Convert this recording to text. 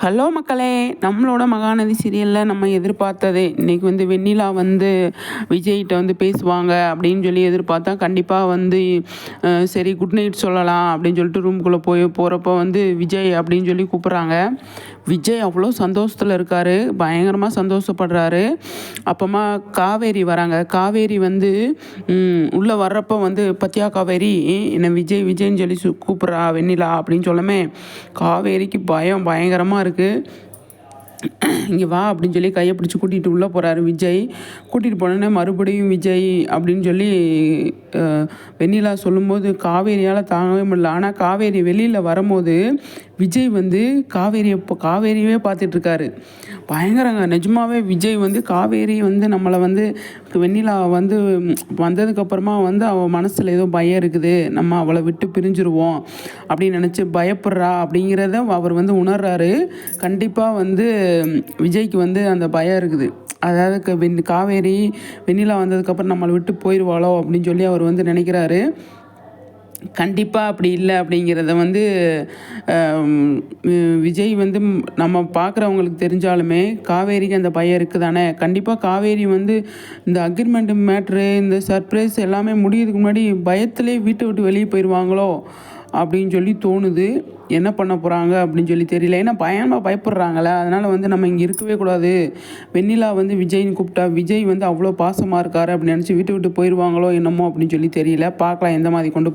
Hello மக்களே, நம்மளோட மகாநதி சீரியலில் நம்ம எதிர்பார்த்ததே இன்றைக்கி வந்து வெண்ணிலா வந்து விஜய்கிட்ட வந்து பேசுவாங்க அப்படின்னு சொல்லி எதிர்பார்த்தா கண்டிப்பாக வந்து சரி குட் நைட் சொல்லலாம் அப்படின்னு சொல்லிட்டு ரூம்குள்ளே போகிறப்போ வந்து விஜய் அப்படின்னு சொல்லி கூப்பிட்றாங்க. விஜய் அவ்வளோ சந்தோஷத்தில் இருக்கார், பயங்கரமாக சந்தோஷப்படுறாரு. அப்போமா காவேரி வராங்க. காவேரி வந்து உள்ளே வர்றப்போ வந்து பத்தியா காவேரி என்னை விஜய் விஜய்ன்னு சொல்லி கூப்பிட்றா வெண்ணிலா அப்படின்னு சொல்லமே காவேரிக்கு பயங்கரமாக இருக்குது. இங்கே வா அப்படின்னு சொல்லி கையை பிடிச்சி கூட்டிகிட்டு உள்ளே போகிறாரு விஜய். கூட்டிகிட்டு போனோன்னே மறுபடியும் விஜய் அப்படின்னு சொல்லி வெண்ணிலா சொல்லும்போது காவேரியால் தாங்கவே முடியல. ஆனால் காவேரி வெளியில் வரும்போது விஜய் வந்து காவேரியவே பார்த்துட்ருக்காரு. பயங்கரங்க, நிஜமாகவே விஜய் வந்து காவேரி வந்து நம்மளை வந்து வெண்ணிலா வந்து வந்ததுக்கப்புறமா வந்து அவள் மனசில் ஏதோ பயம் இருக்குது, நம்ம அவளை விட்டு பிரிஞ்சுருவோம் அப்படின்னு நினச்சி பயப்படுறா அப்படிங்கிறத அவர் வந்து உணர்றாரு. கண்டிப்பாக வந்து விஜய்க்கு வந்து அந்த பயம் இருக்குது. அதாவது காவேரி வெண்ணிலா வந்ததுக்கப்புறம் நம்மளை விட்டு போயிடுவாளோ அப்படின்னு சொல்லி அவர் வந்து நினைக்கிறாரு. கண்டிப்பாக அப்படி இல்லை அப்படிங்கிறத வந்து விஜய் வந்து நம்ம பார்க்குறவங்களுக்கு தெரிஞ்சாலுமே காவேரிக்கு அந்த பயம் இருக்குது தானே. கண்டிப்பாக காவேரி வந்து இந்த அக்ரிமெண்ட் மேட்ரு, இந்த சர்ப்ரைஸ் எல்லாமே முடியறதுக்கு முன்னாடி பயத்திலே வீட்டை விட்டு வெளியே போயிடுவாங்களோ அப்படின்னு சொல்லி தோணுது. என்ன பண்ண போகிறாங்க அப்படின்னு சொல்லி தெரியல. ஏன்னா பயப்படுறாங்களே, அதனால் வந்து நம்ம இங்கே இருக்கவே கூடாது, வெண்ணிலா வந்து விஜய்னு கூப்பிட்டா விஜய் வந்து அவ்வளோ பாசமாக இருக்காரு அப்படின்னு நினச்சி வீட்டை விட்டு போயிடுவாங்களோ என்னமோ அப்படின்னு சொல்லி தெரியல. பார்க்கலாம் எந்த மாதிரி கொண்டு